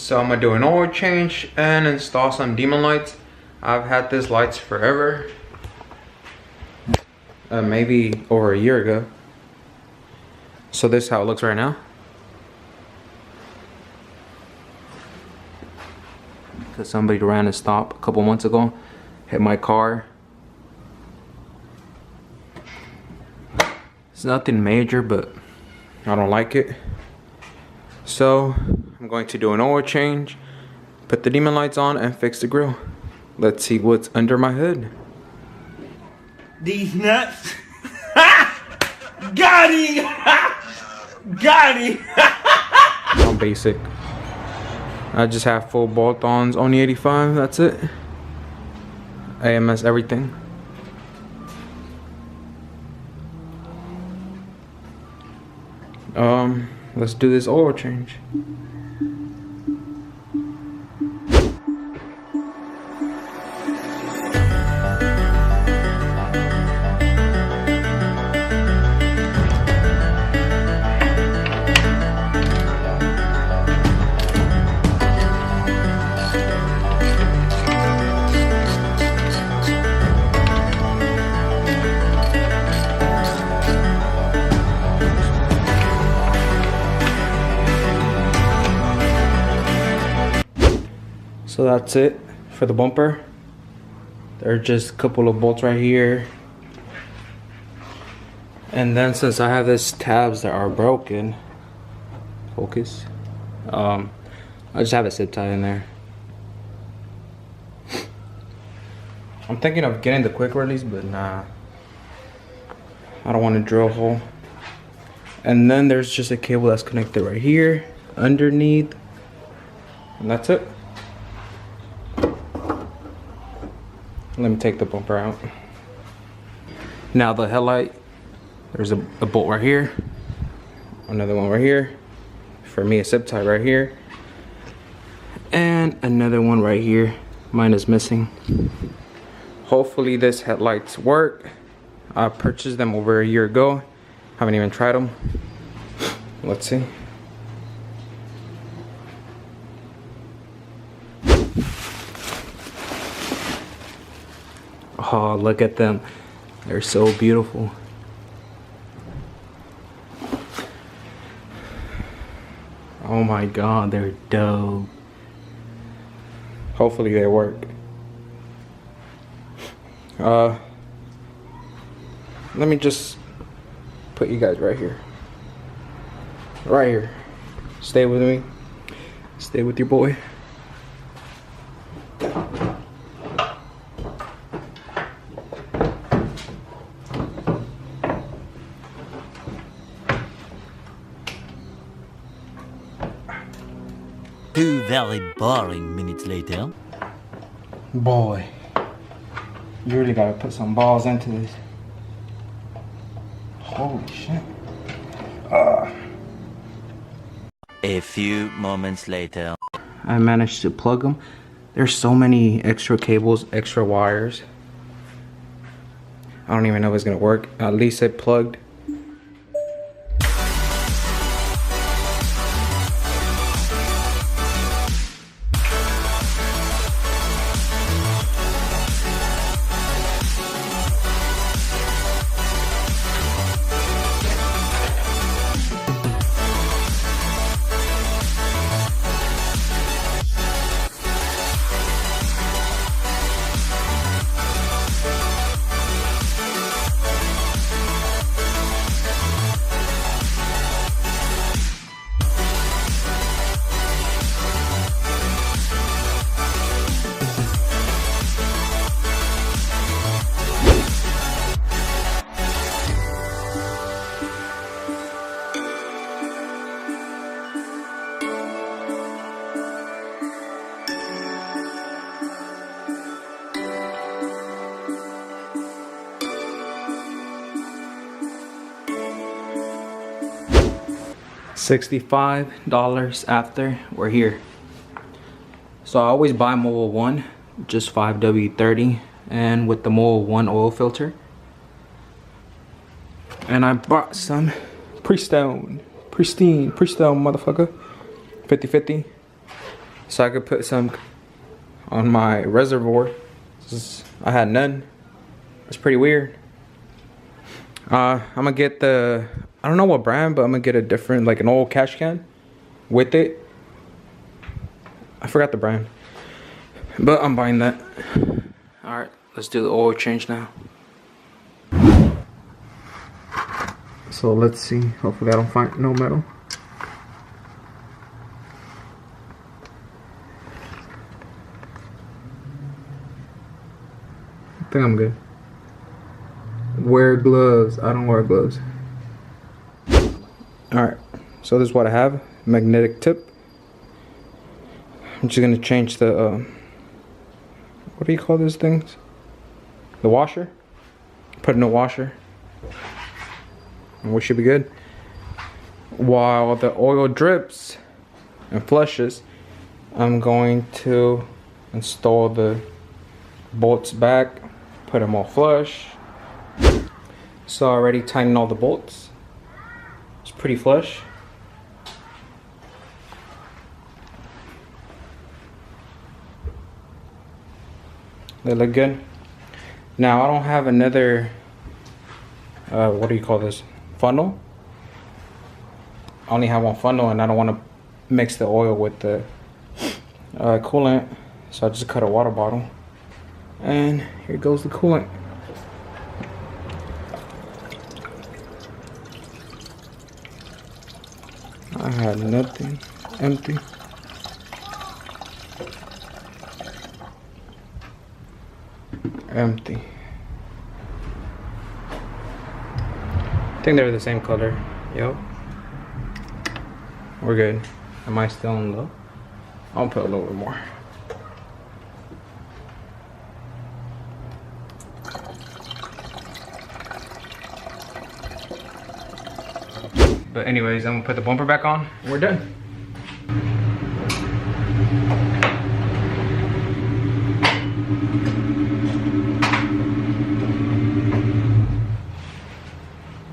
So I'm gonna do an oil change and install some Demon lights. I've had these lights forever. Maybe over a year ago. So this is how it looks right now. Because somebody ran a stop a couple months ago, hit my car. It's nothing major, but I don't like it. So I'm going to do an oil change, put the Demon lights on, and fix the grill. Let's see what's under my hood. These nuts. Got him! Got him! I'm basic. I just have full bolt-ons on the 85, that's it. AMS everything. Let's do this oil change. So that's it for the bumper. There are just a couple of bolts right here. And then since I have these tabs that are broken, focus, I just have a zip tie in there. I'm thinking of getting the quick release, but nah. I don't want to drill a hole. And then there's just a cable that's connected right here, underneath. And that's it. Let me take the bumper out. Now the headlight, there's a bolt right here, another one right here, for me a zip tie right here, and another one right here. Mine is missing. Hopefully this headlights work. I purchased them over a year ago. Haven't even tried them. Let's see. Oh, look at them. They're so beautiful. Oh my god, they're dope. Hopefully they work. Let me just put you guys right here. Right here. Stay with me. Stay with your boy. Two very boring minutes later. Boy, you really gotta put some balls into this. Holy shit. A few moments later. I managed to plug them. There's so many extra cables, extra wires. I don't even know if it's gonna work. At least it plugged. $65 after we're here. So I always buy Mobil 1, just 5W30, and with the Mobil 1 oil filter. And I bought some pristine motherfucker, 50/50. so I could put some on my reservoir. I had none. It's pretty weird. I'm gonna get the, I don't know what brand, but I'm gonna get a different, like an old cash can with it. I forgot the brand, but I'm buying that. All right, let's do the oil change now. So let's see. Hopefully I don't find no metal. I think I'm good. Wear gloves. I don't wear gloves. Alright, so this is what I have. Magnetic tip. I'm just gonna change the what do you call these things? The washer. Put in a washer. And we should be good. While the oil drips and flushes, I'm going to install the bolts back, put them all flush. So I already tightened all the bolts. It's pretty flush. They look good. Now I don't have another, what do you call this? Funnel. I only have one funnel and I don't want to mix the oil with the coolant. So I just cut a water bottle. And here goes the coolant. I had nothing. Empty. Empty. I think they're the same color. Yep. We're good. Am I still in low? I'll put a little bit more. But anyways, I'm gonna put the bumper back on. We're done.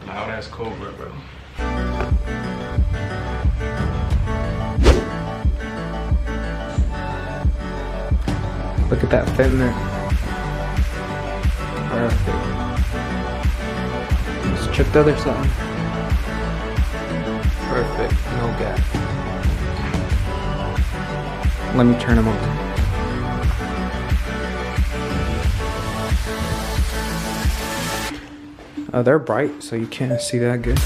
Loud ass Cobra, bro. Look at that fender. Perfect. Let's check the other side. Perfect, no gap. Let me turn them on. They're bright, so you can't see that good.